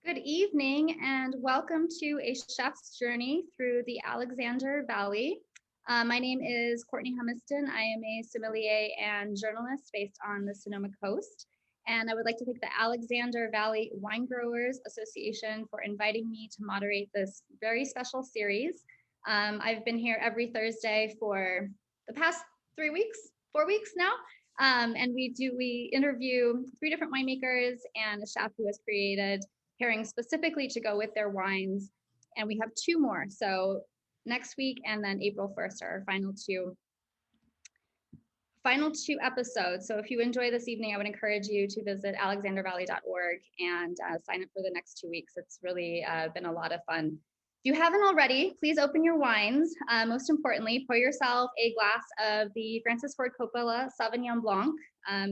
Good evening and welcome to a chef's journey through the Alexander Valley. My name is Courtney Humiston. I am a sommelier and journalist based on the Sonoma Coast. And I would like to thank the Alexander Valley Wine Growers Association for inviting me to moderate this very special series. I've been here every Thursday for the past 4 weeks now. And we interview 3 different winemakers and a chef who has created pairings specifically to go with their wines. And we have 2 more. So next week and then April 1st are our final two episodes. So if you enjoy this evening, I would encourage you to visit alexandervalley.org and sign up for the next 2 weeks. It's really been a lot of fun. If you haven't already, please open your wines. Most importantly, pour yourself a glass of the Francis Ford Coppola Sauvignon Blanc.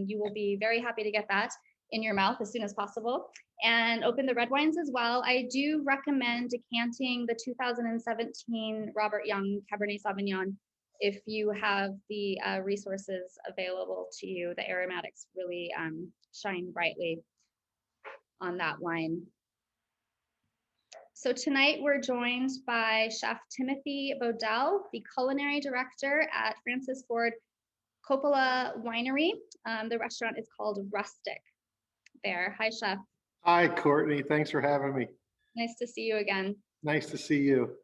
You will be very happy to get that in your mouth as soon as possible. And open the red wines as well. I do recommend decanting the 2017 Robert Young Cabernet Sauvignon if you have the resources available to you. The aromatics really shine brightly on that wine. So tonight we're joined by Chef Timothy Bodell, the culinary director at Francis Ford Coppola Winery. The restaurant is called Rustic there. Hi, Chef. Hi, Courtney. Thanks for having me. Nice to see you again. Nice to see you.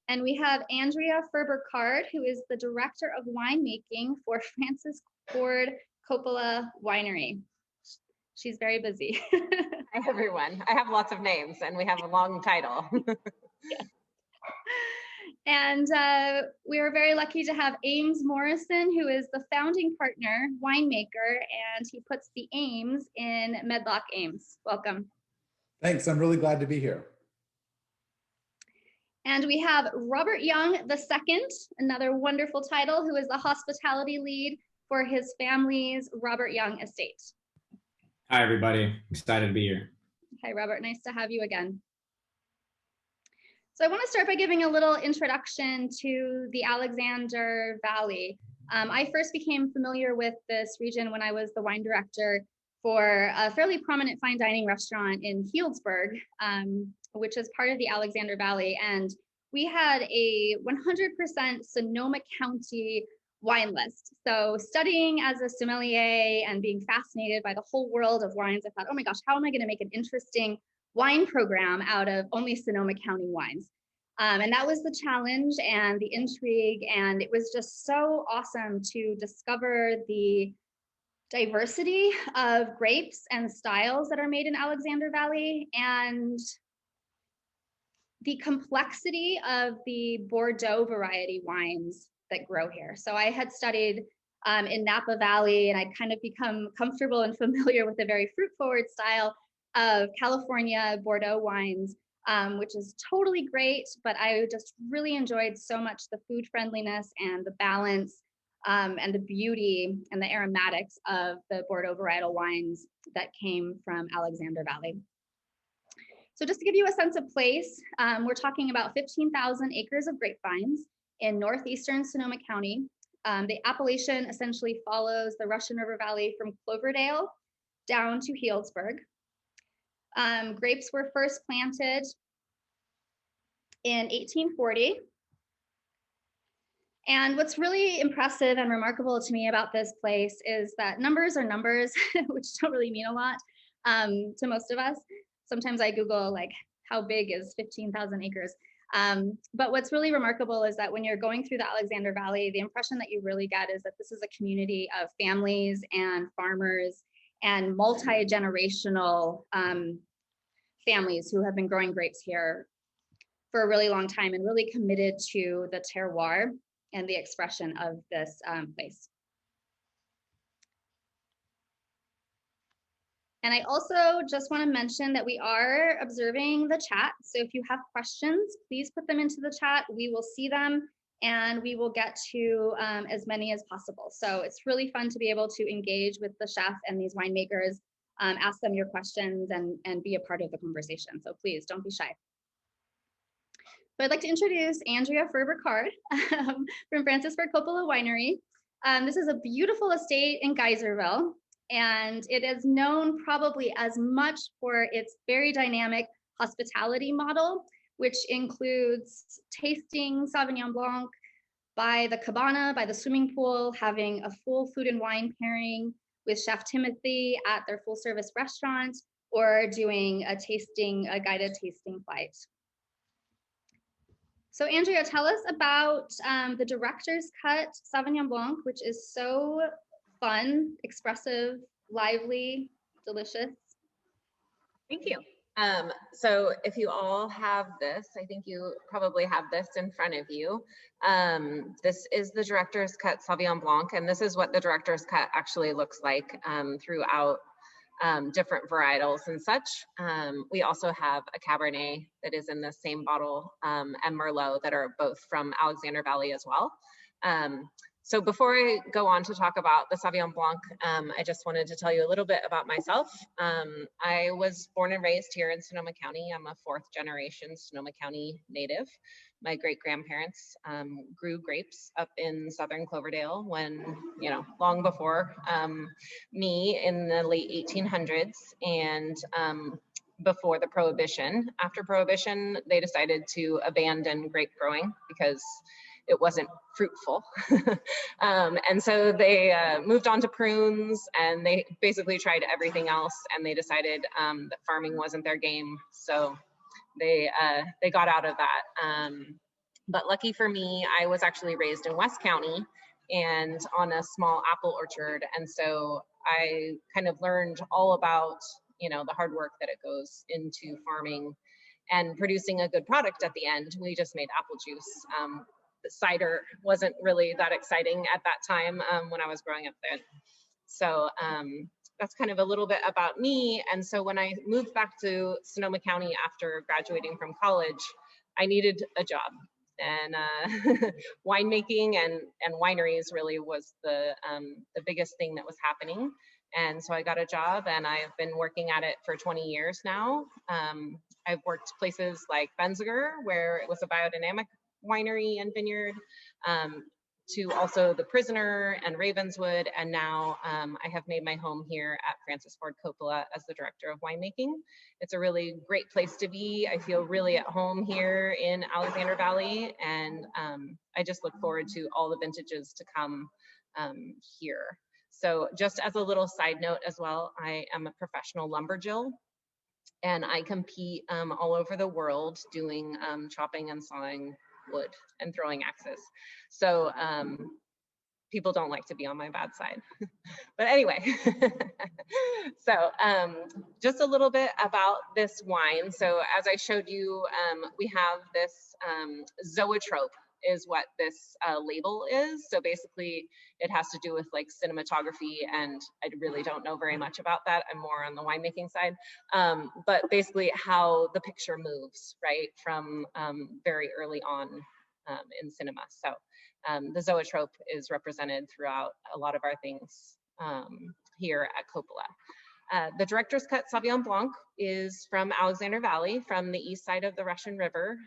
And we have Andrea Ferber-Card, who is the director of winemaking for Francis Ford Coppola Winery. She's very busy. Hi, everyone. I have lots of names and we have a long title. Yeah. And we are very lucky to have Ames Morrison, who is the founding partner, winemaker, and he puts the Ames in Medlock Ames. Welcome. Thanks. I'm really glad to be here. And we have Robert Young II, another wonderful title, who is the hospitality lead for his family's Robert Young estate. Hi, everybody. Excited to be here. Hi, Robert. Nice to have you again. So I want to start by giving a little introduction to the Alexander Valley. I first became familiar with this region when I was the wine director for a fairly prominent fine dining restaurant in Healdsburg, which is part of the Alexander Valley. And we had a 100% Sonoma County wine list. So studying as a sommelier and being fascinated by the whole world of wines, I thought, oh my gosh, how am I going to make an interesting wine program out of only Sonoma County wines? And that was the challenge and the intrigue. And it was just so awesome to discover the diversity of grapes and styles that are made in Alexander Valley and the complexity of the Bordeaux variety wines that grow here. So I had studied in Napa Valley, and I'd kind of become comfortable and familiar with a very fruit-forward style of California Bordeaux wines, which is totally great, but I just really enjoyed so much the food friendliness and the balance and the beauty and the aromatics of the Bordeaux varietal wines that came from Alexander Valley. So just to give you a sense of place, we're talking about 15,000 acres of grapevines in northeastern Sonoma County. The appellation essentially follows the Russian River Valley from Cloverdale down to Healdsburg. Grapes were first planted in 1840. And what's really impressive and remarkable to me about this place is that numbers are numbers, which don't really mean a lot to most of us. Sometimes I Google like, how big is 15,000 acres? But what's really remarkable is that when you're going through the Alexander Valley, the impression that you really get is that this is a community of families and farmers and multi-generational families who have been growing grapes here for a really long time and really committed to the terroir and the expression of this place. And I also just want to mention that we are observing the chat. So if you have questions, please put them into the chat. We will see them and we will get to as many as possible. So it's really fun to be able to engage with the chef and these winemakers, ask them your questions and be a part of the conversation. So please don't be shy. So I'd like to introduce Andrea Ferber-Card from Francis Ford Coppola Winery. This is a beautiful estate in Geyserville, and it is known probably as much for its very dynamic hospitality model, which includes tasting Sauvignon Blanc by the cabana, by the swimming pool, having a full food and wine pairing with Chef Timothy at their full service restaurant, or doing a guided tasting flight. So Andrea, tell us about the director's cut Sauvignon Blanc, which is so fun, expressive, lively, delicious. Thank you. So if you all have this, I think you probably have this in front of you. This is the director's cut Sauvignon Blanc, and this is what the director's cut actually looks like throughout different varietals and such. We also have a Cabernet that is in the same bottle, and Merlot that are both from Alexander Valley as well. So before I go on to talk about the Sauvignon Blanc, I just wanted to tell you a little bit about myself. I was born and raised here in Sonoma County. I'm a 4th generation Sonoma County native. My great-grandparents grew grapes up in Southern Cloverdale when, long before me in the late 1800s and before the Prohibition. After Prohibition, they decided to abandon grape growing because it wasn't fruitful. And so they moved on to prunes, and they basically tried everything else, and they decided that farming wasn't their game. So they got out of that. But lucky for me, I was actually raised in West County and on a small apple orchard. And so I kind of learned all about, the hard work that it goes into farming and producing a good product at the end. We just made apple juice. Cider wasn't really that exciting at that time when I was growing up there. So that's kind of a little bit about me. And so when I moved back to Sonoma County after graduating from college, I needed a job. And winemaking and wineries really was the biggest thing that was happening. And so I got a job, and I've been working at it for 20 years now. I've worked places like Benziger, where it was a biodynamic winery and vineyard, to also the Prisoner and Ravenswood, and now I have made my home here at Francis Ford Coppola as the director of winemaking. It's a really great place to be. I feel really at home here in Alexander Valley, and I just look forward to all the vintages to come here. So just as a little side note as well, I am a professional lumberjill, and I compete all over the world doing chopping and sawing wood and throwing axes. So people don't like to be on my bad side. But anyway, so just a little bit about this wine. So as I showed you, we have this zoetrope is what this label is. So basically it has to do with like cinematography, and I really don't know very much about that. I'm more on the winemaking side, but basically how the picture moves, right, from very early on in cinema. So the zoetrope is represented throughout a lot of our things here at Coppola. The director's cut Sauvignon Blanc is from Alexander Valley, from the east side of the Russian River,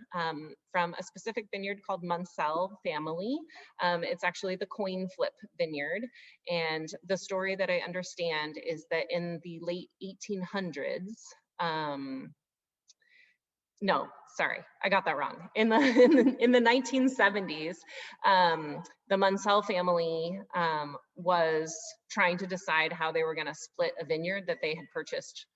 from a specific vineyard called Munsell family. It's actually the coin flip vineyard. And the story that I understand is that in the late 1800s, no, sorry, I got that wrong. In the 1970s, the Munsell family was trying to decide how they were going to split a vineyard that they had purchased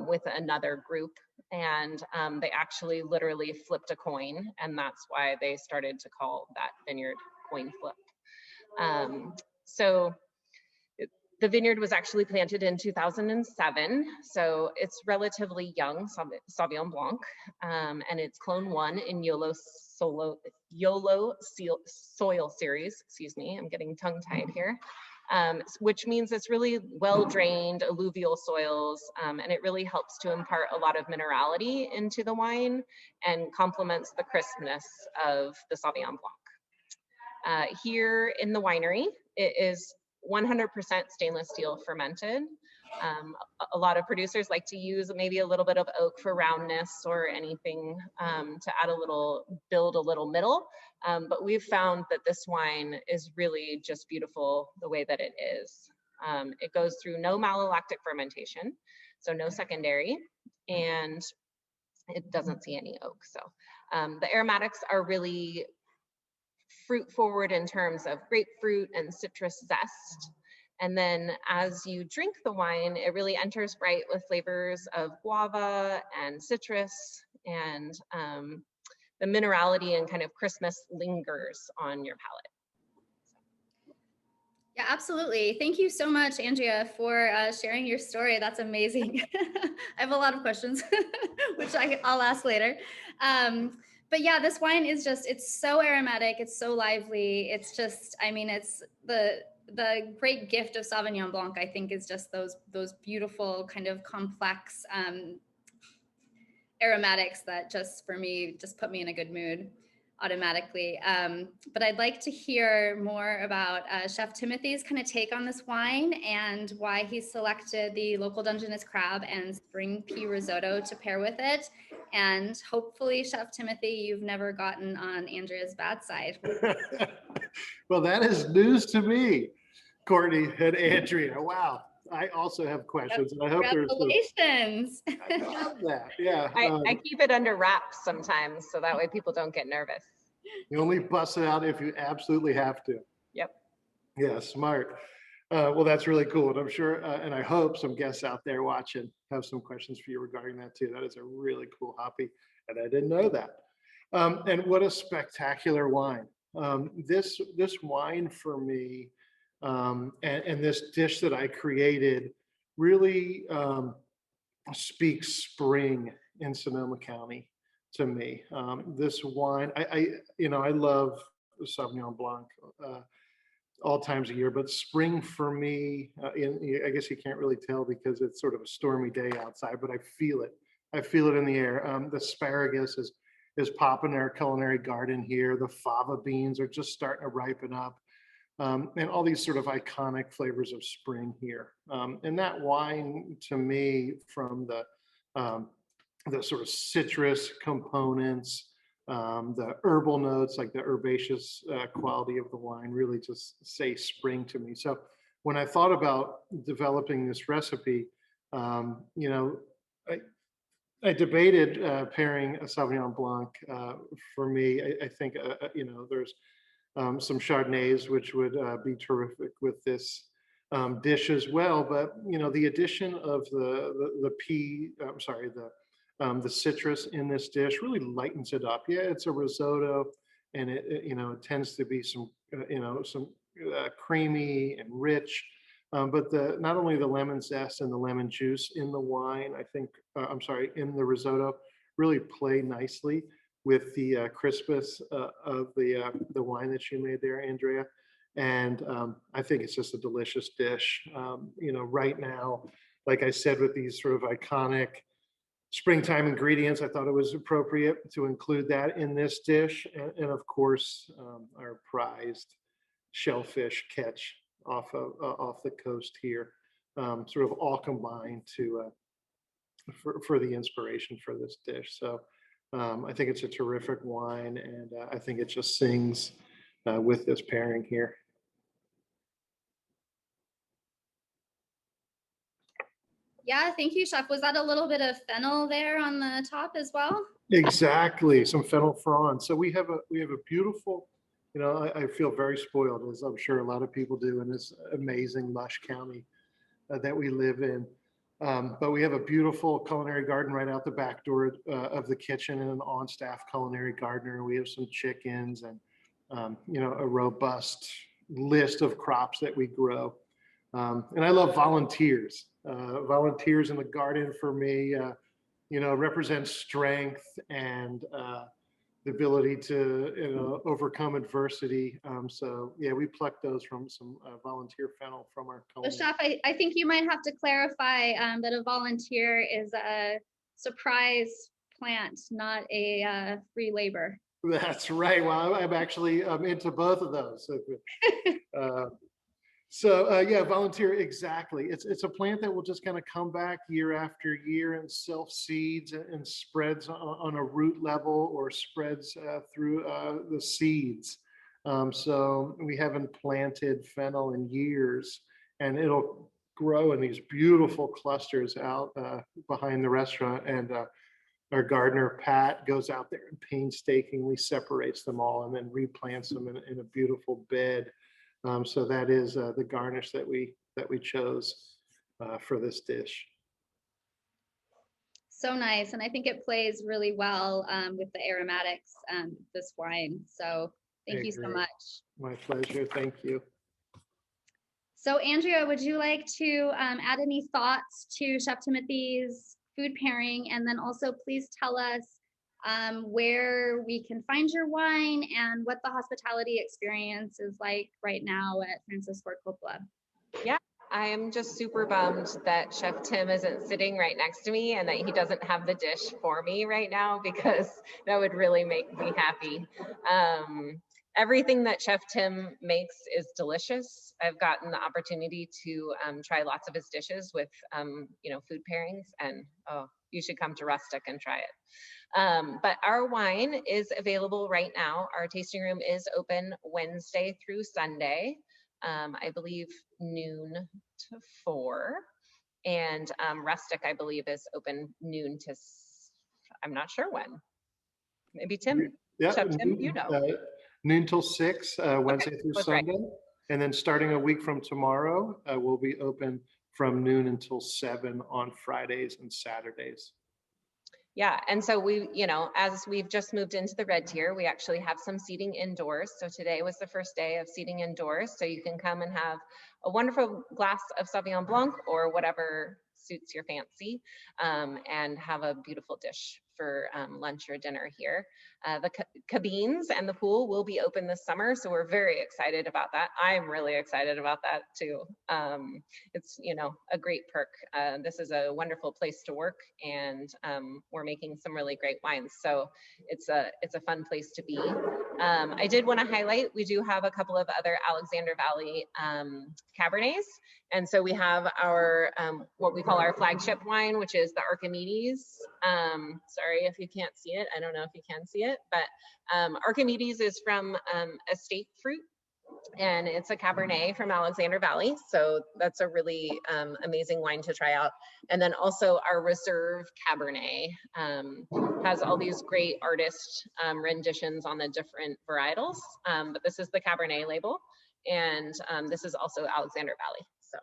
with another group, and they actually literally flipped a coin, and that's why they started to call that vineyard coin flip. So the vineyard was actually planted in 2007, so it's relatively young Sauvignon Blanc, and it's Clone 1 in YOLO soil series. Excuse me, I'm getting tongue-tied here, which means it's really well-drained alluvial soils, and it really helps to impart a lot of minerality into the wine and complements the crispness of the Sauvignon Blanc. Here in the winery, it is 100% stainless steel fermented. A lot of producers like to use maybe a little bit of oak for roundness or anything to add build a little middle. But we've found that this wine is really just beautiful the way that it is. It goes through no malolactic fermentation, so no secondary. And it doesn't see any oak. So the aromatics are really fruit forward in terms of grapefruit and citrus zest. And then as you drink the wine, it really enters bright with flavors of guava and citrus, and the minerality and kind of Christmas lingers on your palate. Yeah, absolutely. Thank you so much, Andrea, for sharing your story. That's amazing. I have a lot of questions, which I'll ask later. But yeah, this wine is just, it's so aromatic. It's so lively. It's just, I mean, it's the great gift of Sauvignon Blanc, I think, is just those beautiful kind of complex aromatics that just, for me, just put me in a good mood automatically. But I'd like to hear more about Chef Timothy's kind of take on this wine and why he selected the local Dungeness crab and spring pea risotto to pair with it. And hopefully, Chef Timothy, you've never gotten on Andrea's bad side. Well, that is news to me, Courtney and Andrea. Wow. I also have questions, and I hope Congratulations. I love that. Yeah. I keep it under wraps sometimes, so that way people don't get nervous. You only bust it out if you absolutely have to. Yep. Yeah, smart. Well, that's really cool. And I'm sure, and I hope some guests out there watching have some questions for you regarding that too. That is a really cool hoppy, and I didn't know that. And what a spectacular wine. This wine for me, and this dish that I created really speaks spring in Sonoma County to me. This wine, I love Sauvignon Blanc all times of year, but spring for me, I guess you can't really tell because it's sort of a stormy day outside, but I feel it. I feel it in the air. The asparagus is popping in our culinary garden here. The fava beans are just starting to ripen up. And all these sort of iconic flavors of spring here. And that wine, to me, from the sort of citrus components, the herbal notes, like the herbaceous quality of the wine, really just say spring to me. So when I thought about developing this recipe, I debated pairing a Sauvignon Blanc. For me, I think there's some Chardonnays, which would be terrific with this dish as well. But the addition of the citrus in this dish really lightens it up. Yeah, it's a risotto, and it tends to be some creamy and rich. But not only the lemon zest and the lemon juice in the wine, I think, in the risotto, really play nicely with the crispness of the wine that you made there, Andrea. And I think it's just a delicious dish. Right now, like I said, with these sort of iconic springtime ingredients, I thought it was appropriate to include that in this dish. And of course, our prized shellfish catch off the coast here, sort of all combined for the inspiration for this dish. So I think it's a terrific wine, and I think it just sings with this pairing here. Yeah, thank you, Chef. Was that a little bit of fennel there on the top as well? Exactly, some fennel fronds. So we have a beautiful, I feel very spoiled, as I'm sure a lot of people do, in this amazing lush county that we live in. But we have a beautiful culinary garden right out the back door of the kitchen, and an on-staff culinary gardener. We have some chickens and a robust list of crops that we grow. And I love volunteers. Volunteers in the garden for me, represent strength and the ability to overcome adversity. So yeah, we plucked those from some volunteer fennel from our So culinary. Chef, I think you might have to clarify that a volunteer is a surprise plant, not a free labor. That's right. Well, I'm actually into both of those. So yeah, volunteer, exactly. It's a plant that will just kind of come back year after year and self seeds and spreads on a root level, or spreads through the seeds. So we haven't planted fennel in years, and it'll grow in these beautiful clusters out behind the restaurant. And our gardener, Pat, goes out there and painstakingly separates them all and then replants them in a beautiful bed. So that is the garnish that we chose for this dish. So nice. And I think it plays really well with the aromatics, this wine. So thank you so much. My pleasure. Thank you. So Andrea, would you like to add any thoughts to Chef Timothy's food pairing? And then also please tell us where we can find your wine and what the hospitality experience is like right now at Francis Ford Coppola. Yeah, I am just super bummed that Chef Tim isn't sitting right next to me and that he doesn't have the dish for me right now, because that would really make me happy. Everything that Chef Tim makes is delicious. I've gotten the opportunity to try lots of his dishes with, food pairings, and oh, you should come to Rustic and try it. But our wine is available right now. Our tasting room is open Wednesday through Sunday, I believe noon to 4. And Rustic, I believe, is open noon to, I'm not sure when. Maybe Tim. Yeah, Chef Tim, you know. Noon till 6, Wednesday Okay, through that's Sunday. right. And then starting a week from tomorrow, we'll be open from noon until 7 on Fridays and Saturdays. Yeah, and so we, as we've just moved into the red tier, we actually have some seating indoors. So today was the first day of seating indoors. So you can come and have a wonderful glass of Sauvignon Blanc or whatever suits your fancy, and have a beautiful dish for lunch or dinner here. The cabines and the pool will be open this summer, so we're very excited about that. I'm really excited about that too. It's a great perk. This is a wonderful place to work, and we're making some really great wines, so it's a fun place to be. I did want to highlight, we do have a couple of other Alexander Valley Cabernets, and so we have our what we call our flagship wine, which is the Archimedes. Sorry if you can't see it. I don't know if you can see it, but Archimedes is from Estate Fruit, and it's a Cabernet from Alexander Valley. So that's a really amazing wine to try out. And then also our Reserve Cabernet has all these great artist renditions on the different varietals, but this is the Cabernet label, and this is also Alexander Valley. So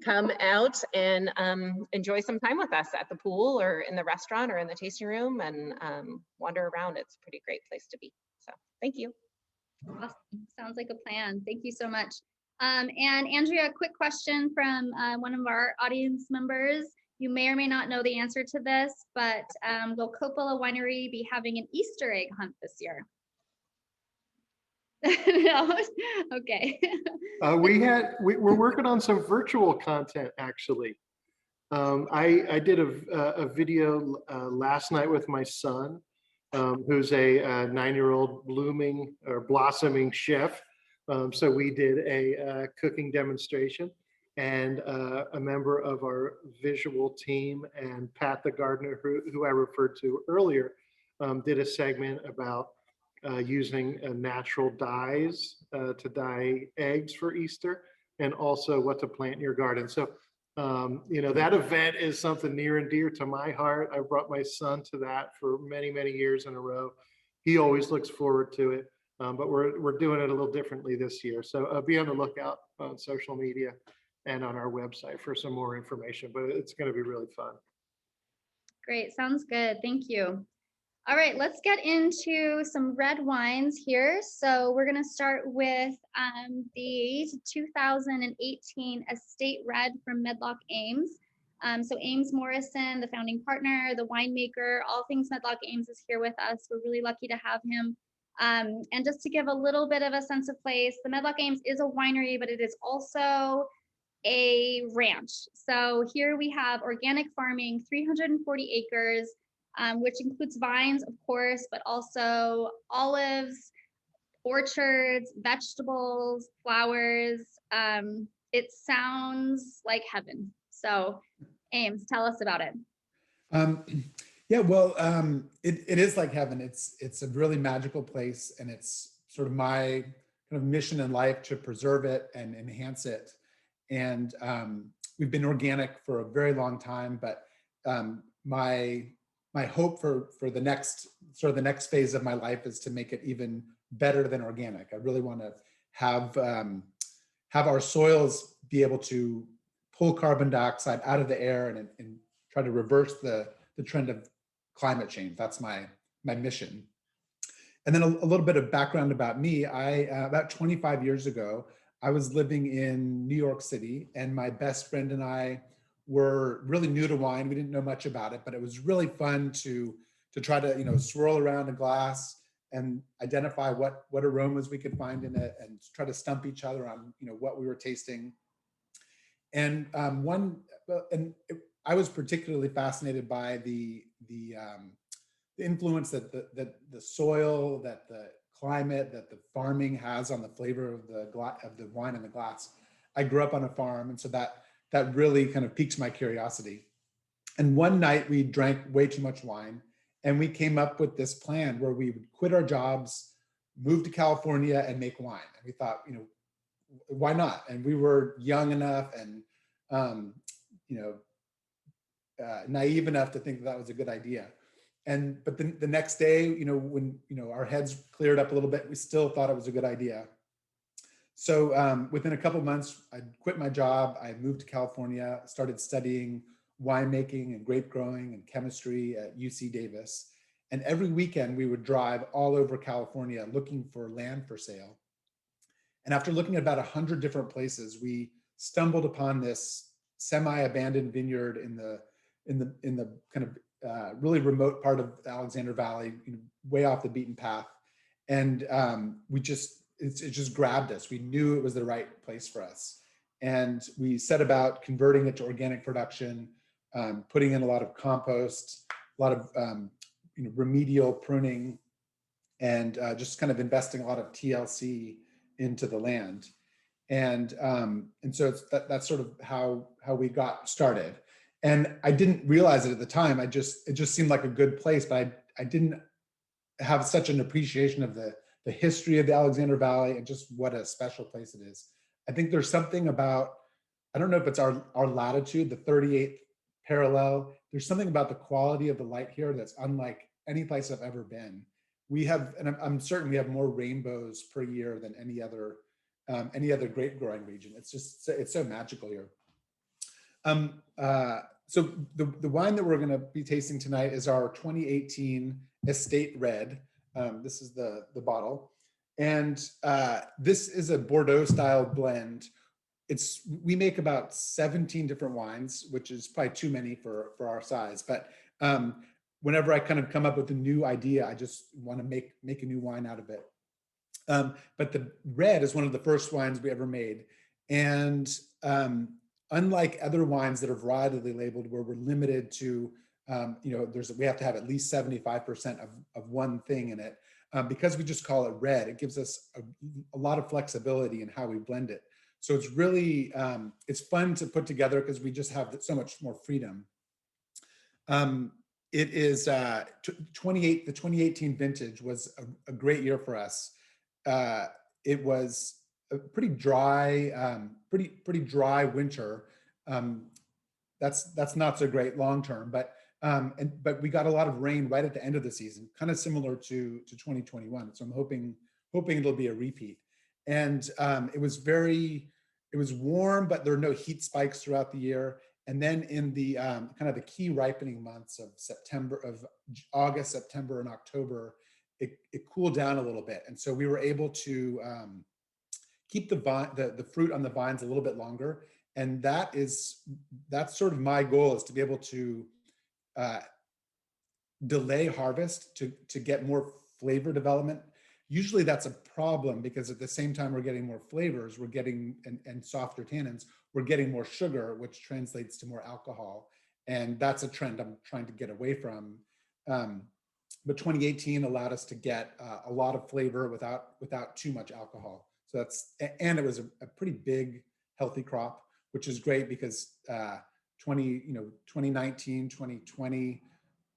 come out and enjoy some time with us at the pool or in the restaurant or in the tasting room, and wander around. It's a pretty great place to be. So thank you. Awesome. Sounds like a plan. Thank you so much. And Andrea, a quick question from one of our audience members. You may or may not know the answer to this, but will Coppola Winery be having an Easter egg hunt this year? No? Okay. We're working on some virtual content, actually. I did a video last night with my son, who's a 9-year-old blossoming chef. So we did a cooking demonstration, and a member of our visual team and Pat the gardener, who I referred to earlier, did a segment about using natural dyes to dye eggs for Easter, and also what to plant in your garden. So that event is something near and dear to my heart. I brought my son to that for many, many years in a row. He always looks forward to it, but we're doing it a little differently this year. So be on the lookout on social media and on our website for some more information, but it's going to be really fun. Great, sounds good. Thank you. All right, let's get into some red wines here. So we're going to start with the 2018 Estate Red from Medlock Ames. So Ames Morrison, the founding partner, the winemaker, all things Medlock Ames is here with us. We're really lucky to have him. And just to give a little bit of a sense of place, the Medlock Ames is a winery, but it is also a ranch. So here we have organic farming, 340 acres, which includes vines, of course, but also olives, orchards, vegetables, flowers. It sounds like heaven. So Ames, tell us about it. Yeah, well, it is like heaven. It's a really magical place, and it's sort of my kind of mission in life to preserve it and enhance it. And we've been organic for a very long time, but my my hope for the next the next phase of my life is to make it even better than organic. I really want to have our soils be able to pull carbon dioxide out of the air and try to reverse the trend of climate change. That's my mission. And then a little bit of background about me. About 25 years ago, I was living in New York City, and my best friend and I were really new to wine. We didn't know much about it, but it was really fun to try to swirl around a glass and identify what aromas we could find in it, and try to stump each other on what we were tasting. And I was particularly fascinated by the influence that the soil, that the climate, that the farming has on the flavor of the wine in the glass. I grew up on a farm, and so that really kind of piqued my curiosity. And one night we drank way too much wine, and we came up with this plan where we would quit our jobs, move to California, and make wine. And we thought, why not? And we were young enough and naive enough to think that was a good idea. But the next day, when our heads cleared up a little bit, we still thought it was a good idea. So within a couple of months, I quit my job. I moved to California, started studying winemaking and grape growing and chemistry at UC Davis. And every weekend we would drive all over California looking for land for sale. And after looking at about 100 different places, we stumbled upon this semi-abandoned vineyard in the kind of really remote part of the Alexander Valley, way off the beaten path. And it just grabbed us. We knew it was the right place for us. And we set about converting it to organic production, putting in a lot of compost, a lot of remedial pruning, and just kind of investing a lot of TLC into the land. And so that's sort of how we got started. And I didn't realize it at the time. It just seemed like a good place, but I didn't have such an appreciation of the history of the Alexander Valley and just what a special place it is. I think there's something about, I don't know if it's our latitude, the 38th parallel. There's something about the quality of the light here that's unlike any place I've ever been. We have, and I'm certain we have more rainbows per year than any other grape growing region. It's so magical here. So the wine that we're going to be tasting tonight is our 2018 Estate Red. This is the bottle, and this is a Bordeaux style blend. We make about 17 different wines, which is probably too many for our size. But whenever I kind of come up with a new idea, I just want to make a new wine out of it. But the red is one of the first wines we ever made, and unlike other wines that are varietally labeled, where we're limited to, we have to have at least 75% of one thing in it. Because we just call it red, it gives us a lot of flexibility in how we blend it. So it's really, it's fun to put together because we just have so much more freedom. It is the 2018 vintage was a great year for us. It was a pretty dry, pretty dry winter. That's not so great long term, but we got a lot of rain right at the end of the season, kind of similar to 2021. So I'm hoping it'll be a repeat. And it was warm, but there are no heat spikes throughout the year. And then in the kind of the key ripening months of August, September, and October, it cooled down a little bit. And so we were able to keep the fruit on the vines a little bit longer. And that's sort of my goal, is to be able to delay harvest to get more flavor development. Usually that's a problem because at the same time we're getting more flavors, we're getting and softer tannins, we're getting more sugar, which translates to more alcohol. And that's a trend I'm trying to get away from. But 2018 allowed us to get a lot of flavor without too much alcohol. So and it was a pretty big, healthy crop, which is great because 2019, 2020,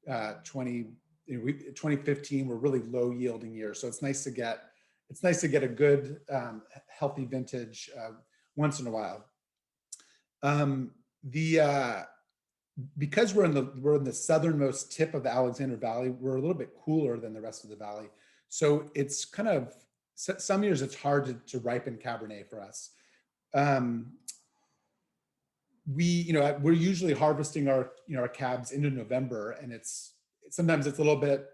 2015 were really low yielding years. So it's nice to get a good, healthy vintage once in a while. The because we're in the southernmost tip of the Alexander Valley, we're a little bit cooler than the rest of the valley. So it's kind of, some years it's hard to ripen Cabernet for us. We're usually harvesting our cabs into November, and sometimes it's a little bit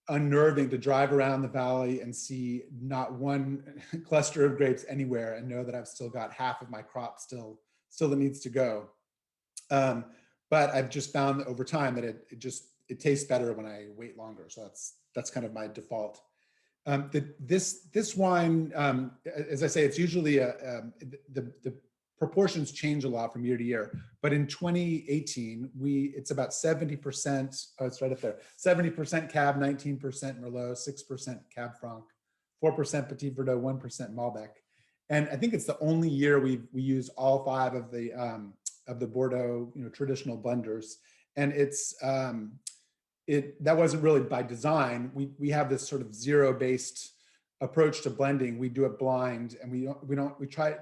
unnerving to drive around the valley and see not one cluster of grapes anywhere and know that I've still got half of my crop still that needs to go. But I've just found that over time that it tastes better when I wait longer. So that's kind of my default. This wine, as I say, it's usually the proportions change a lot from year to year. But in 2018, it's about 70%. Oh, it's right up there. 70% Cab, 19% Merlot, 6% Cab Franc, 4% Petit Verdot, 1% Malbec. And I think it's the only year we use all 5 of the Bordeaux traditional blenders. And that wasn't really by design. We have this sort of zero-based approach to blending. We do it blind, and we try.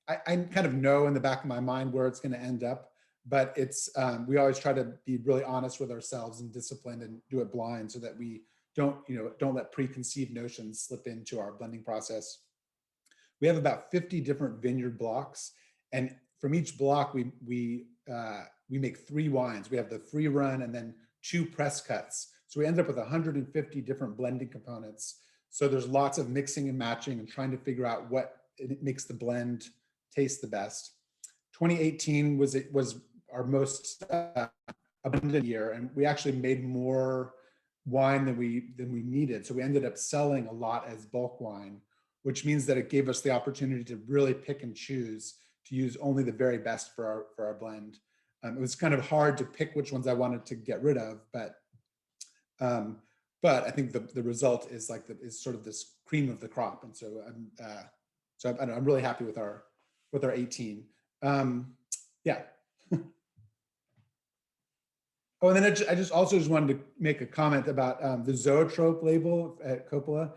I kind of know in the back of my mind where it's going to end up, but we always try to be really honest with ourselves and disciplined and do it blind so that we don't let preconceived notions slip into our blending process. We have about 50 different vineyard blocks, and from each block we make 3 wines. We have the free run and then 2 press cuts. So we end up with 150 different blending components. So there's lots of mixing and matching and trying to figure out what makes the blend taste the best. 2018 was our most abundant year, and we actually made more wine than we needed. So we ended up selling a lot as bulk wine, which means that it gave us the opportunity to really pick and choose to use only the very best for our blend. It was kind of hard to pick which ones I wanted to get rid of, but I think the result is is sort of this cream of the crop, and so I'm really happy with our 18. Yeah. Oh, and then I just wanted to make a comment about the zoetrope label at Coppola.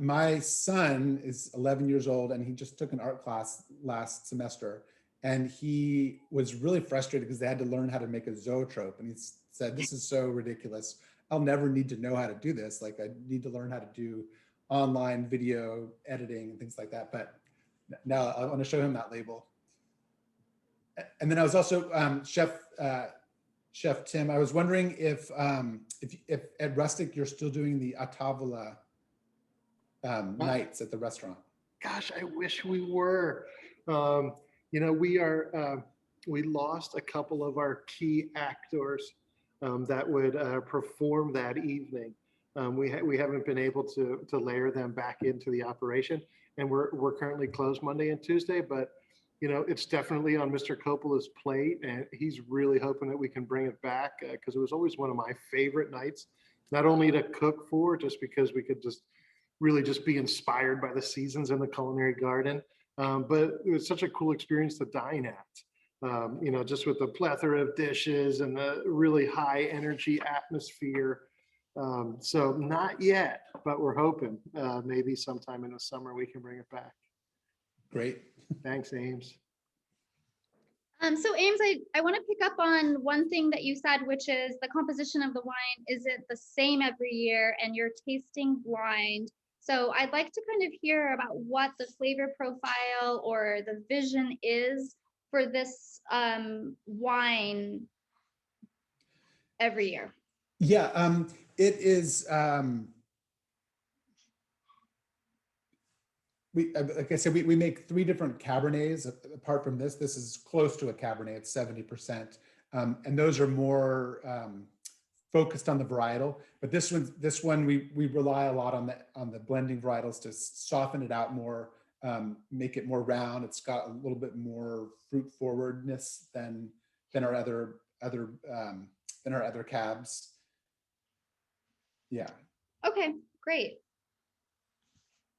My son is 11 years old, and he just took an art class last semester, and he was really frustrated because they had to learn how to make a zoetrope, and he said, "This is so ridiculous. I'll never need to know how to do this. Like, I need to learn how to do online video editing and things like that." But now I want to show him that label. And then I was also Chef Tim. I was wondering if at Rustic you're still doing the a tavola nights at the restaurant. Gosh, I wish we were. We lost a couple of our key actors that would perform that evening. We haven't been able to layer them back into the operation, and we're currently closed Monday and Tuesday. But it's definitely on Mr. Coppola's plate, and he's really hoping that we can bring it back because it was always one of my favorite nights, not only to cook for, just because we could just really just be inspired by the seasons in the culinary garden. But it was such a cool experience to dine at, just with the plethora of dishes and the really high energy atmosphere. So not yet, but we're hoping maybe sometime in the summer we can bring it back. Great. Thanks, Ames. So Ames, I want to pick up on one thing that you said, which is the composition of the wine. Is it the same every year, and you're tasting blind? So I'd like to kind of hear about what the flavor profile or the vision is for this wine every year. Yeah, it is. Like I said, we make 3 different Cabernets. Apart from this is close to a Cabernet. It's 70%, and those are more focused on the varietal. But this one we rely a lot on the blending varietals to soften it out more, make it more round. It's got a little bit more fruit forwardness than our other cabs. Yeah. Okay, great.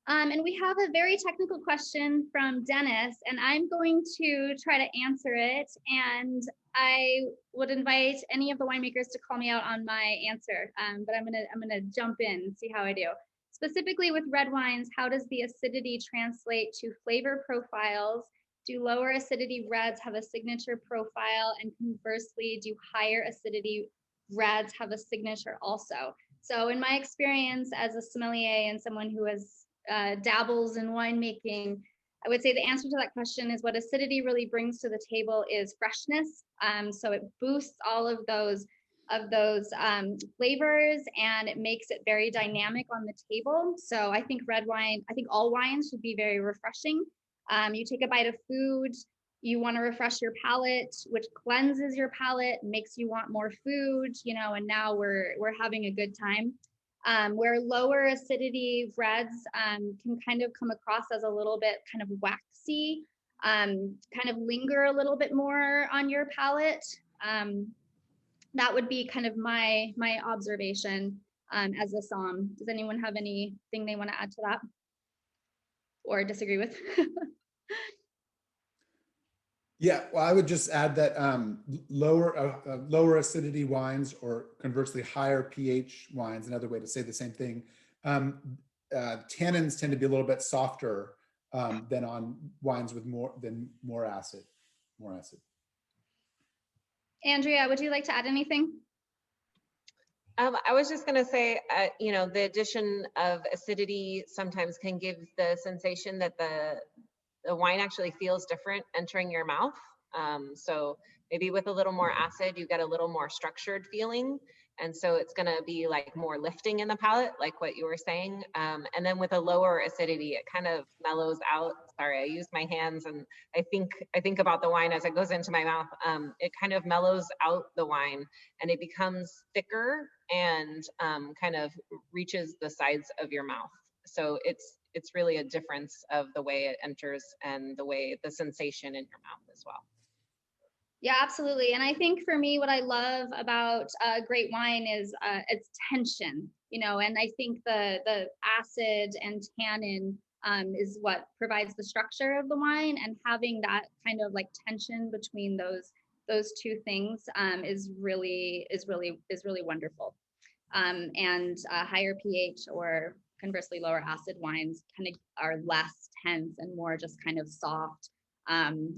And we have a very technical question from Dennis, and I'm going to try to answer it. And I would invite any of the winemakers to call me out on my answer, but I'm gonna jump in and see how I do. Specifically with red wines, how does the acidity translate to flavor profiles? Do lower acidity reds have a signature profile? And conversely, do higher acidity reds have a signature also? So in my experience as a sommelier and someone who has dabbles in winemaking, I would say the answer to that question is what acidity really brings to the table is freshness. So it boosts all of those flavors, and it makes it very dynamic on the table. So I think red wine, I think all wines should be very refreshing. You take a bite of food, you want to refresh your palate, which cleanses your palate, makes you want more food, you know, and now we're having a good time. Where lower acidity reds can kind of come across as a little bit kind of waxy, kind of linger a little bit more on your palate. That would be kind of my observation as a somm. Does anyone have anything they want to add to that or disagree with? Yeah, well, I would just add that lower acidity wines, or conversely higher pH wines, another way to say the same thing, tannins tend to be a little bit softer than on wines with more acid. Andrea, would you like to add anything? I was just going to say, you know, the addition of acidity sometimes can give the sensation that the wine actually feels different entering your mouth. So maybe with a little more acid, you get a little more structured feeling. And so it's going to be like more lifting in the palate, like what you were saying. And then with a lower acidity, it kind of mellows out. Sorry, I use my hands and I think about the wine as it goes into my mouth. It kind of mellows out the wine and it becomes thicker and kind of reaches the sides of your mouth. So it's really a difference of the way it enters and the sensation in your mouth as well. Yeah, absolutely. And I think for me, what I love about great wine is its tension, you know, and I think the acid and tannin is what provides the structure of the wine, and having that kind of like tension between those two things is really wonderful. And higher pH or conversely lower acid wines kind of are less tense and more just kind of soft.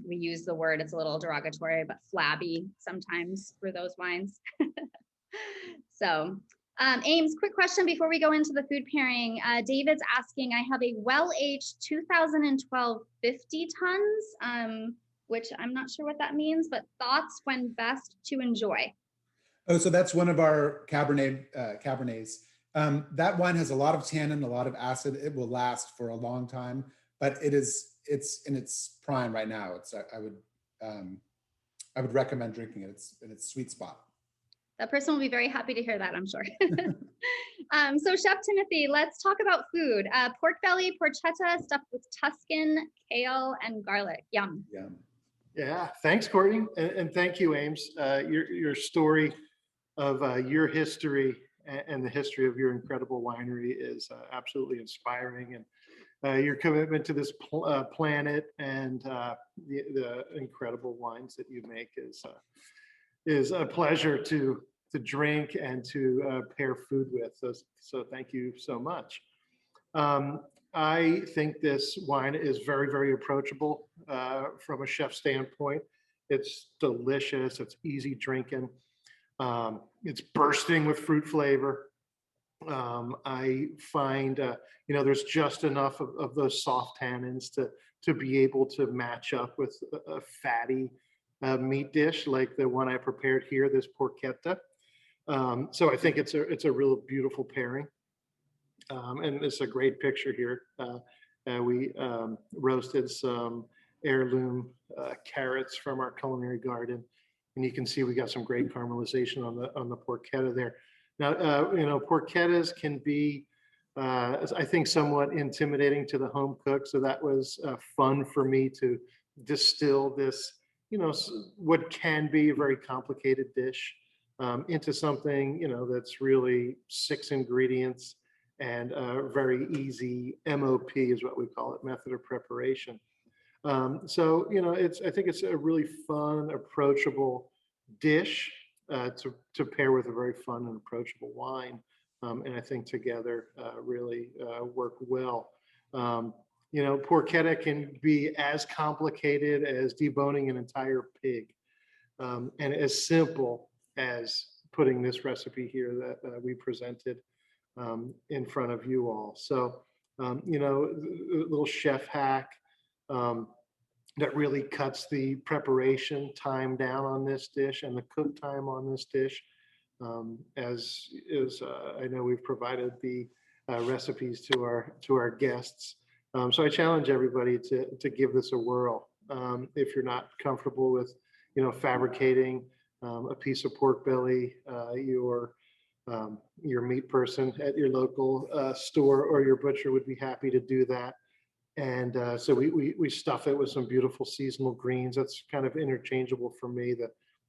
We use the word, it's a little derogatory, but flabby sometimes for those wines. So Ames, quick question before we go into the food pairing. David's asking, I have a well-aged 2012 50 tons, which I'm not sure what that means, but thoughts when best to enjoy. Oh, so that's one of our Cabernets. That wine has a lot of tannin, a lot of acid. It will last for a long time, but it's in its prime right now. I would recommend drinking it. It's in its sweet spot. That person will be very happy to hear that, I'm sure. So Chef Timothy, let's talk about food. Pork belly, porchetta stuffed with Tuscan, kale, and garlic. Yum. Yum. Yeah, thanks, Courtney, and thank you, Ames. Your story of your history and the history of your incredible winery is absolutely inspiring, and your commitment to this planet and the incredible wines that you make is a pleasure to drink and to pair food with. So thank you so much. I think this wine is very, very approachable from a chef standpoint. It's delicious. It's easy drinking. It's bursting with fruit flavor. I find, there's just enough of those soft tannins to be able to match up with a fatty meat dish like the one I prepared here, this porchetta. So I think it's a real beautiful pairing. And it's a great picture here. We roasted some heirloom carrots from our culinary garden, and you can see we got some great caramelization on the porchetta there. Now, porchettas can be, I think, somewhat intimidating to the home cook. So that was fun for me to distill this, what can be a very complicated dish into something, that's really 6 ingredients and very easy MOP is what we call it, method of preparation. So, I think it's a really fun, approachable dish to pair with a very fun and approachable wine. And I think together really work well. You know, porchetta can be as complicated as deboning an entire pig, and as simple as putting this recipe here that we presented in front of you all. So, you know, a little chef hack that really cuts the preparation time down on this dish and the cook time on this dish. As is, I know we've provided the recipes to our guests. So I challenge everybody to give this a whirl. If you're not comfortable with, you know, fabricating a piece of pork belly, your meat person at your local store or your butcher would be happy to do that. And so we stuff it with some beautiful seasonal greens. That's kind of interchangeable for me.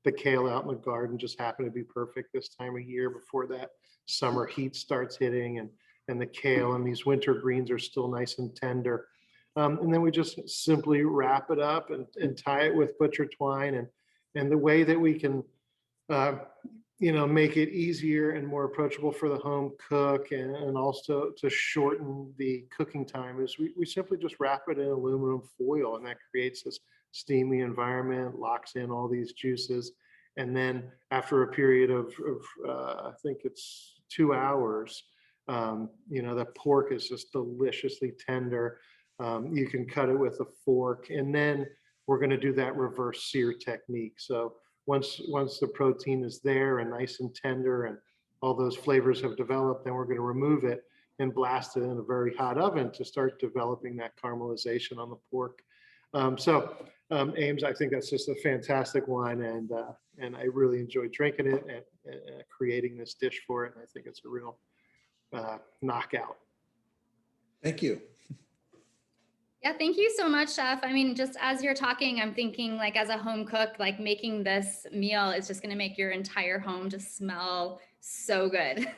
The kale out in the garden just happened to be perfect this time of year before that summer heat starts hitting, and the kale and these winter greens are still nice and tender. And then we just simply wrap it up and tie it with butcher twine. And the way that we can, you know, make it easier and more approachable for the home cook, and also to shorten the cooking time, is we simply just wrap it in aluminum foil, and that creates this steamy environment, locks in all these juices. And then after a period of I think it's 2 hours, you know, the pork is just deliciously tender. You can cut it with a fork, and then we're going to do that reverse sear technique. So once the protein is there and nice and tender and all those flavors have developed, then we're going to remove it and blast it in a very hot oven to start developing that caramelization on the pork. Ames, I think that's just a fantastic wine, and I really enjoyed drinking it and creating this dish for it. And I think it's a real knockout. Thank you. Yeah, thank you so much, Chef. I mean, just as you're talking, I'm thinking, like, as a home cook, like, making this meal is just going to make your entire home just smell so good.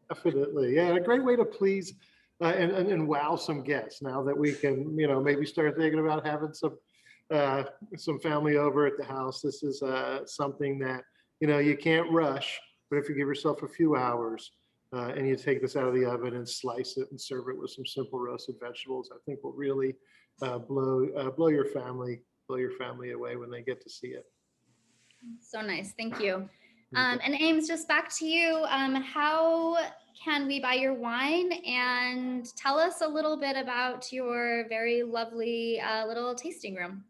Definitely. Yeah, a great way to please and wow some guests, now that we can, you know, maybe start thinking about having some family over at the house. This is something that, you know, you can't rush, but if you give yourself a few hours and you take this out of the oven and slice it and serve it with some simple roasted vegetables, I think will really blow your family away when they get to see it. So nice. Thank you. And Ames, just back to you. How can we buy your wine? And tell us a little bit about your very lovely little tasting room.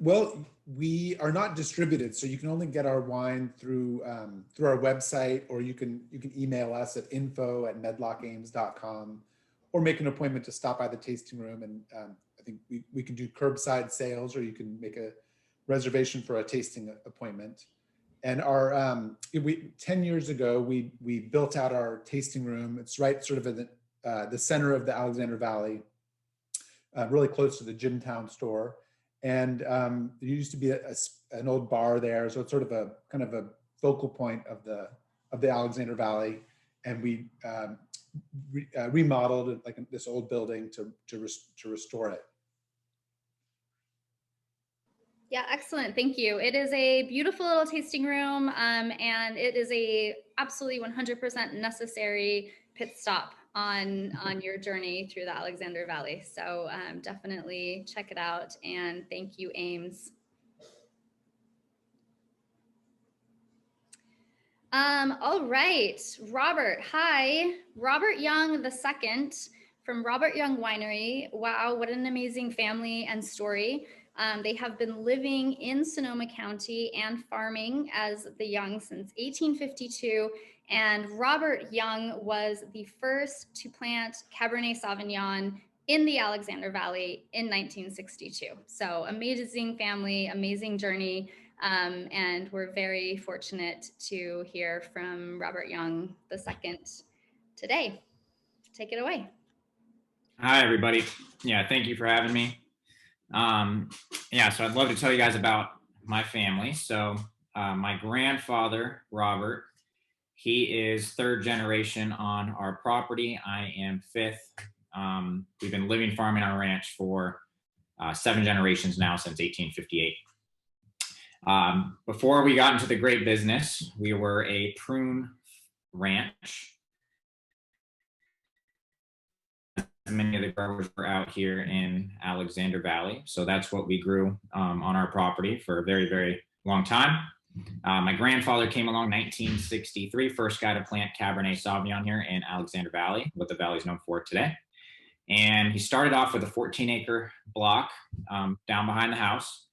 Well, we are not distributed, so you can only get our wine through our website, or you can email us at info@medlockames.com, or make an appointment to stop by the tasting room. And I think we can do curbside sales, or you can make a reservation for a tasting appointment. And our 10 years ago, we built out our tasting room. It's right sort of in the center of the Alexander Valley, really close to the Jimtown store. And there used to be an old bar there, so it's sort of a kind of a focal point of the Alexander Valley. And we remodeled it, like this old building, to restore it. Yeah, excellent. Thank you. It is a beautiful little tasting room, and it is a absolutely 100% necessary pit stop on your journey through the Alexander Valley. So definitely check it out, and thank you, Ames. All right, Robert. Hi, Robert Young II from Robert Young Winery. Wow, what an amazing family and story. They have been living in Sonoma County and farming as the Young since 1852. And Robert Young was the first to plant Cabernet Sauvignon in the Alexander Valley in 1962. So amazing family, amazing journey. And we're very fortunate to hear from Robert Young II today. Take it away. Hi, everybody. Yeah, thank you for having me. Yeah, so I'd love to tell you guys about my family. So my grandfather, Robert, he is third generation on our property. I am fifth. We've been living farming on a ranch for 7 generations now, since 1858. Before we got into the grape business, we were a prune ranch. many of the growers were out here in Alexander Valley. So that's what we grew on our property for a very, very long time. My grandfather came along in 1963, first guy to plant Cabernet Sauvignon here in Alexander Valley, what the valley is known for today. And he started off with a 14-acre block down behind the house,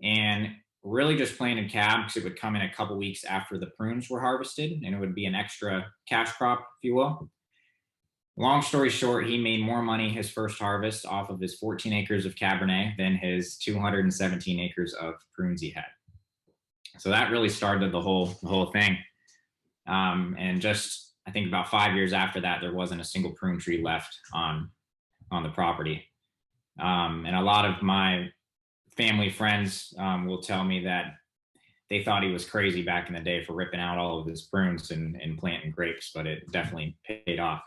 and really just planted cab because it would come in a couple weeks after the prunes were harvested, and it would be an extra cash crop, if you will. Long story short, he made more money his first harvest off of his 14 acres of Cabernet than his 217 acres of prunes he had. So that really started the whole thing. And just, I think about 5 years after that, there wasn't a single prune tree left on the property. And a lot of my family friends will tell me that they thought he was crazy back in the day for ripping out all of his prunes and planting grapes, but it definitely paid off.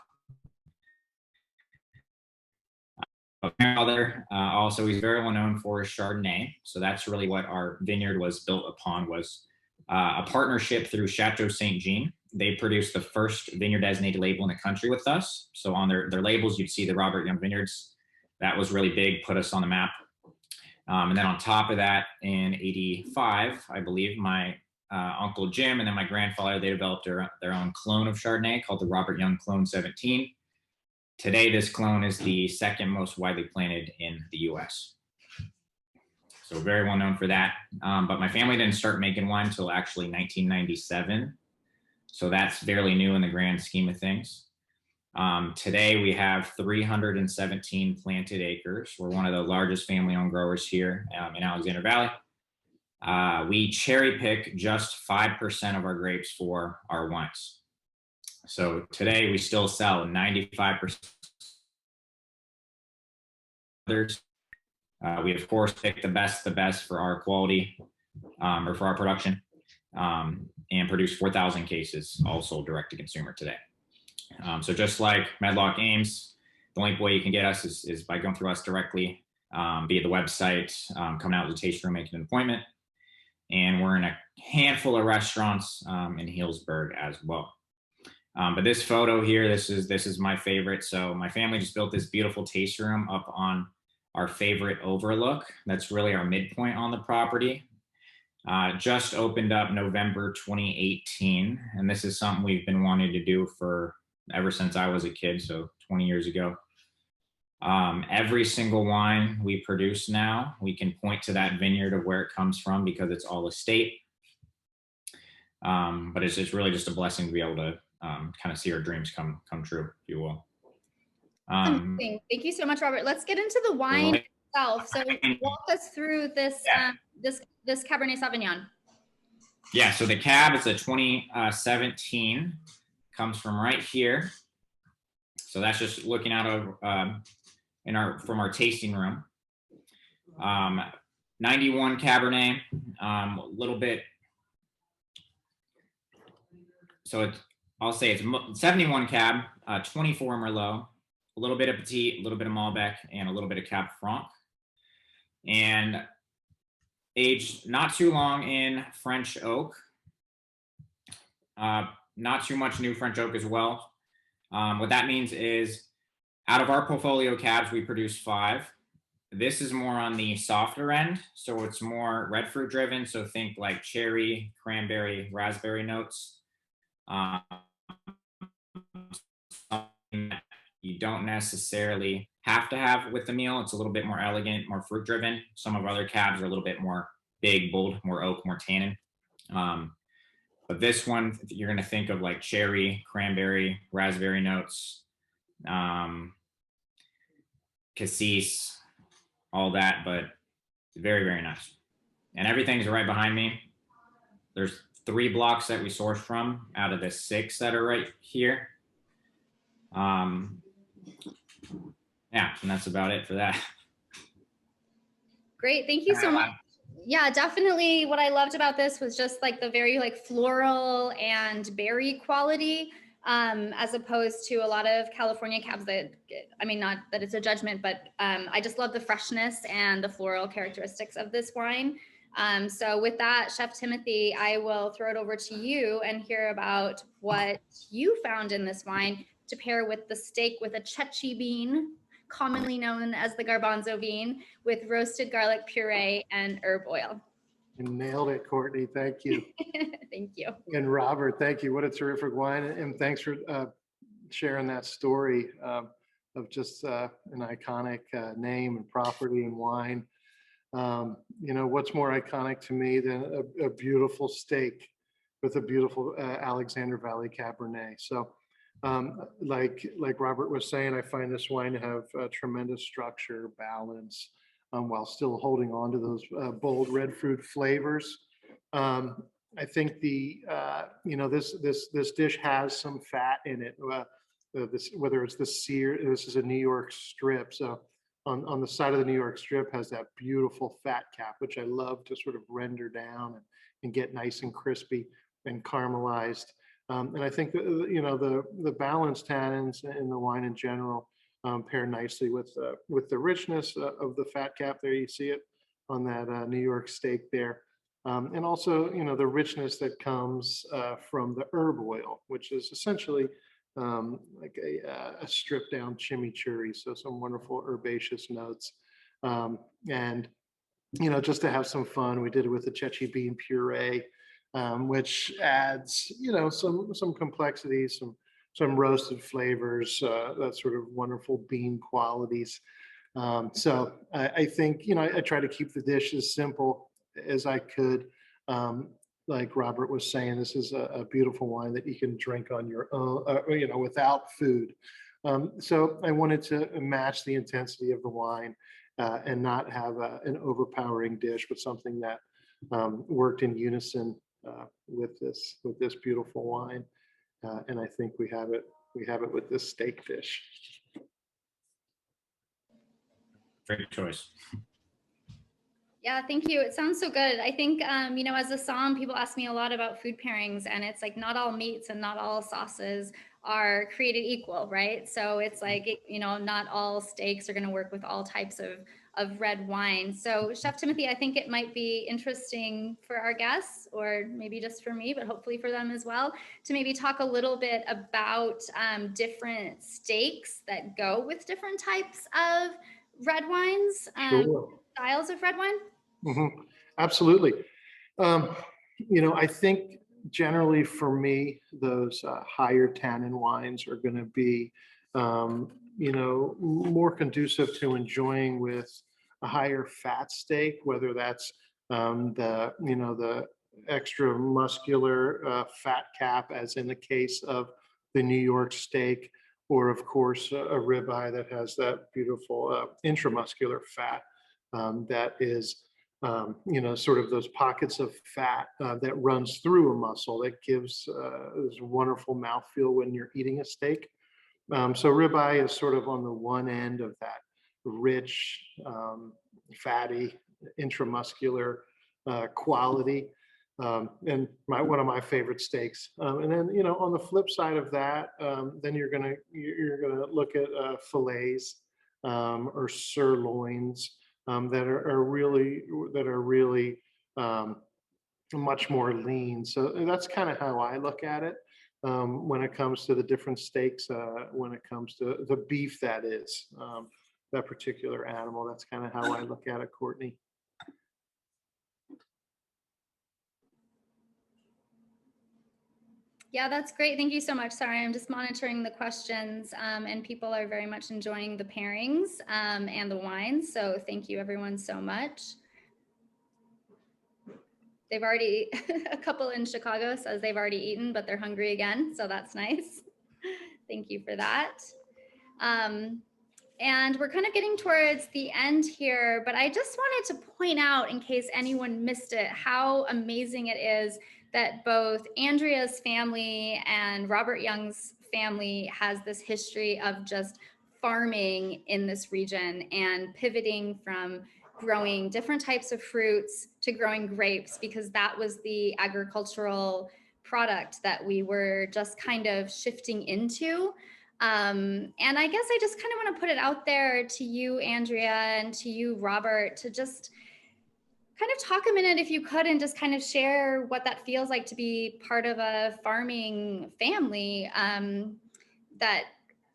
My grandfather also, he's very well known for his Chardonnay. So that's really what our vineyard was built upon, was a partnership through Chateau Saint Jean. They produced the first vineyard designated label in the country with us. So on their labels, you'd see the Robert Young Vineyards. That was really big, put us on the map. And then on top of that, in 85, I believe, my Uncle Jim and then my grandfather, they developed their own clone of Chardonnay called the Robert Young Clone 17. Today, this clone is the second most widely planted in the US. So very well known for that. But my family didn't start making wine until actually 1997. So that's fairly new in the grand scheme of things. Today, we have 317 planted acres. We're one of the largest family-owned growers here in Alexander Valley. We cherry pick just 5% of our grapes for our wines. So today we still sell 95% others. We of course pick the best for our quality or for our production, and produce 4,000 cases, all sold direct to consumer today. So just like Medlock Ames, the only way you can get us is by going through us directly via the website, coming out to the tasting room, making an appointment. And we're in a handful of restaurants in Healdsburg as well. But this photo here, this is my favorite. So my family just built this beautiful tasting room up on our favorite overlook. That's really our midpoint on the property. Just opened up November 2018. And this is something we've been wanting to do for ever since I was a kid, so 20 years ago. Every single wine we produce now, we can point to that vineyard of where it comes from because it's all estate. But it's just really just a blessing to be able to kind of see our dreams come true, if you will. Amazing. Thank you so much, Robert. Let's get into the wine itself. So walk us through this this Cabernet Sauvignon. Yeah, so the cab is a 2017, comes from right here. So that's just looking out of from our tasting room. 91 Cabernet, a little bit. So I'll say it's 71 Cab, 24 Merlot, a little bit of Petit, a little bit of Malbec, and a little bit of Cab Franc. And aged not too long in French oak. Not too much new French oak as well. What that means is out of our portfolio cabs, we produce 5. This is more on the softer end. So it's more red fruit driven. So think like cherry, cranberry, raspberry notes. You don't necessarily have to have with the meal. It's a little bit more elegant, more fruit driven. Some of our other cabs are a little bit more big, bold, more oak, more tannin. But this one, you're going to think of like cherry, cranberry, raspberry notes, cassis, all that, but very, very nice. And everything's right behind me. There's 3 blocks that we source from out of the 6 that are right here. Yeah, and that's about it for that. Great, thank you so much. Yeah, definitely. What I loved about this was just like the very like floral and berry quality, as opposed to a lot of California cabs that, I mean, not that it's a judgment, but I just love the freshness and the floral characteristics of this wine. So with that, Chef Timothy, I will throw it over to you and hear about what you found in this wine to pair with the steak with a chechi bean, commonly known as the garbanzo bean, with roasted garlic puree and herb oil. You nailed it, Courtney. Thank you. Thank you. And Robert, thank you. What a terrific wine. And thanks for sharing that story of just an iconic name and property and wine. You know, what's more iconic to me than a beautiful steak with a beautiful Alexander Valley Cabernet. So like Robert was saying, I find this wine to have tremendous structure, balance, while still holding on to those bold red fruit flavors. I think the you know, this dish has some fat in it. Whether it's the sear, this is a New York strip, so on the side of the New York strip has that beautiful fat cap, which I love to sort of render down and get nice and crispy and caramelized. And I think you know, the balanced tannins in the wine in general pair nicely with the richness of the fat cap. There you see it on that New York steak there. And also, you know, the richness that comes from the herb oil, which is essentially like a stripped down chimichurri. So some wonderful herbaceous notes. And, you know, just to have some fun, we did it with the chechi bean puree, which adds, you know, some complexities, some roasted flavors, that sort of wonderful bean qualities. So I think, you know, I try to keep the dish as simple as I could. Like Robert was saying, this is a beautiful wine that you can drink on your own, you know, without food. So I wanted to match the intensity of the wine and not have an overpowering dish, but something that worked in unison with this beautiful wine. And I think we have it with this steak dish. Great choice. Yeah, thank you. It sounds so good. I think, you know, as a somm, people ask me a lot about food pairings, and it's like not all meats and not all sauces are created equal, right? So it's like, you know, not all steaks are going to work with all types of red wine. So Chef Timothy, I think it might be interesting for our guests, or maybe just for me, but hopefully for them as well, to maybe talk a little bit about different steaks that go with different types of red wines, Sure. styles of red wine. Mm-hmm. Absolutely. You know, I think generally for me, those higher tannin wines are going to be, you know, more conducive to enjoying with a higher fat steak, whether that's you know, the extra muscular fat cap, as in the case of the New York steak, or of course a ribeye that has that beautiful intramuscular fat that is, you know, sort of those pockets of fat that runs through a muscle that gives this wonderful mouthfeel when you're eating a steak. So ribeye is sort of on the one end of that rich, fatty, intramuscular quality. And one of my favorite steaks. And then, you know, on the flip side of that, then you're gonna look at fillets or sirloins that are really much more lean. So that's kind of how I look at it when it comes to the different steaks. When it comes to the beef, that is that particular animal. That's kind of how I look at it, Courtney. Yeah, that's great. Thank you so much. Sorry, I'm just monitoring the questions, and people are very much enjoying the pairings and the wines. So thank you everyone so much. They've already, a couple in Chicago says they've already eaten, but they're hungry again. So that's nice. Thank you for that. And we're kind of getting towards the end here, but I just wanted to point out, in case anyone missed it, how amazing it is that both Andrea's family and Robert Young's family has this history of just farming in this region and pivoting from growing different types of fruits to growing grapes, because that was the agricultural product that we were just kind of shifting into. And I guess I just kind of want to put it out there to you, Andrea, and to you, Robert, to just kind of talk a minute, if you could, and just kind of share what that feels like to be part of a farming family that,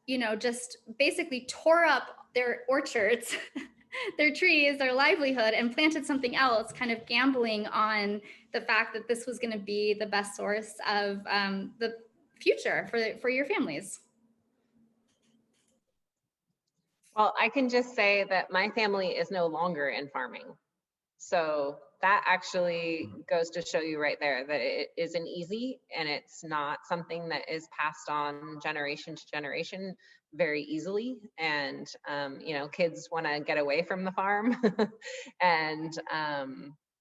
you know, just basically tore up their orchards, their trees, their livelihood, and planted something else, kind of gambling on the fact that this was going to be the best source of the future for your families. Well, I can just say that my family is no longer in farming. So that actually goes to show you right there that it isn't easy, and it's not something that is passed on generation to generation very easily. And, you know, kids want to get away from the farm. And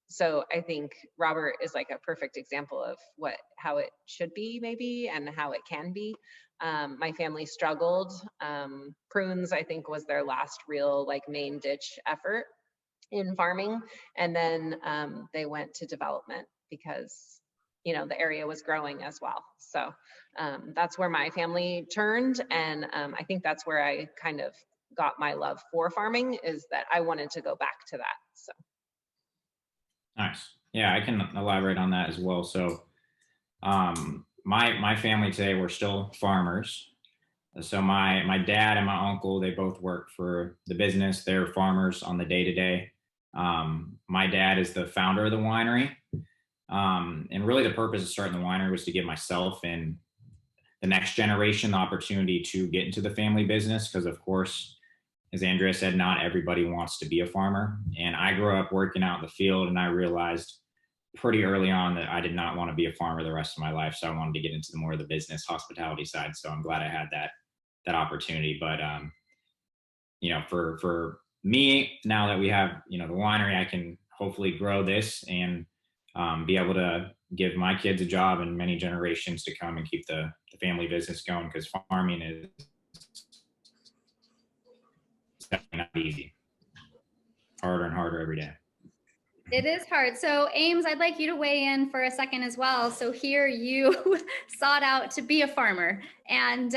so I think Robert is like a perfect example of how it should be maybe, and how it can be. My family struggled. Prunes, I think, was their last real like main ditch effort in farming. And then they went to development because, you know, the area was growing as well. So that's where my family turned. And I think that's where I kind of got my love for farming, is that I wanted to go back to that. So. Nice. Yeah, I can elaborate on that as well. So my family today, we're still farmers. So my dad and my uncle, they both work for the business. They're farmers on the day-to-day. My dad is the founder of the winery. And really the purpose of starting the winery was to give myself and the next generation the opportunity to get into the family business. Because of course, as Andrea said, not everybody wants to be a farmer. And I grew up working out in the field, and I realized pretty early on that I did not want to be a farmer the rest of my life. So I wanted to get into more of the business hospitality side. So I'm glad I had that opportunity. But, you know, for me, now that we have, you know, the winery, I can hopefully grow this and be able to give my kids a job and many generations to come and keep the family business going, because farming is definitely not easy. Harder and harder every day. It is hard. So Ames, I'd like you to weigh in for a second as well. So here you sought out to be a farmer. And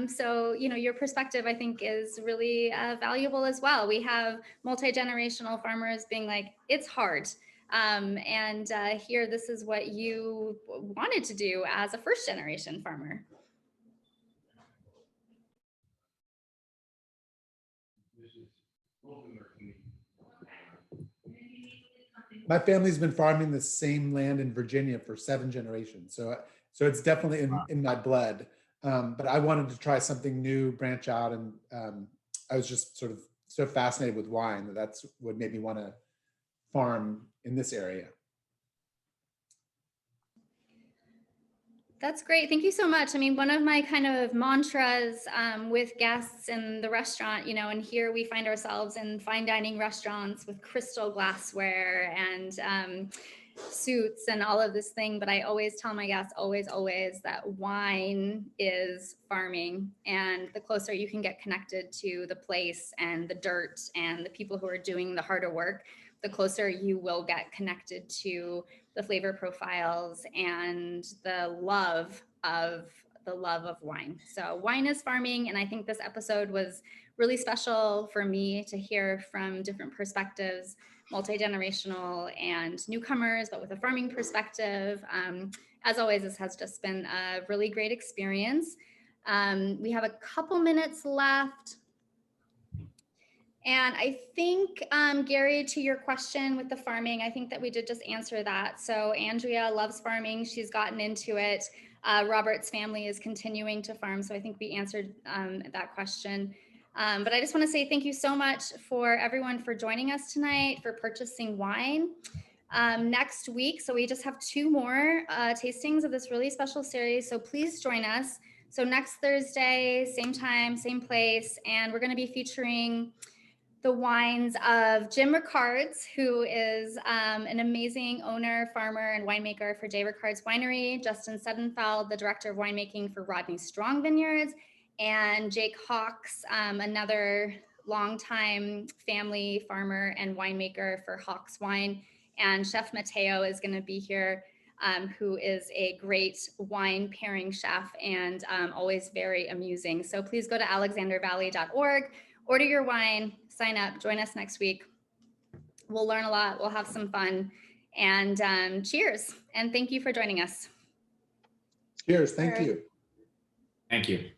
so, you know, your perspective, I think, is really valuable as well. We have multi-generational farmers being like, it's hard. Here, this is what you wanted to do as a first generation farmer. My family's been farming the same land in Virginia for 7 generations. So it's definitely in my blood. But I wanted to try something new, branch out. And I was just sort of so fascinated with wine that's what made me want to farm in this area. That's great. Thank you so much. I mean, one of my kind of mantras with guests in the restaurant, you know, and here we find ourselves in fine dining restaurants with crystal glassware and suits and all of this thing. But I always tell my guests, always, that wine is farming. And the closer you can get connected to the place and the dirt and the people who are doing the harder work, the closer you will get connected to the flavor profiles and the love of wine. So wine is farming. And I think this episode was really special for me to hear from different perspectives, multi-generational and newcomers, but with a farming perspective. As always, this has just been a really great experience. We have a couple minutes left. And I think, Gary, to your question with the farming, I think that we did just answer that. So Andrea loves farming. She's gotten into it. Robert's family is continuing to farm. So I think we answered that question. But I just want to say thank you so much for everyone for joining us tonight, for purchasing wine. Next week, so we just have 2 more tastings of this really special series. So please join us. So next Thursday, same time, same place. And we're going to be featuring the wines of Jim Rickards, who is an amazing owner, farmer, and winemaker for J. Rickards Winery, Justin Sedenfeld, the director of winemaking for Rodney Strong Vineyards, and Jake Hawks, another longtime family farmer and winemaker for Hawks Wine. And Chef Mateo is going to be here, who is a great wine pairing chef and always very amusing. So please go to alexandervalley.org, order your wine, sign up, join us next week. We'll learn a lot, we'll have some fun, and cheers. And thank you for joining us. Cheers, thank you. Thank you.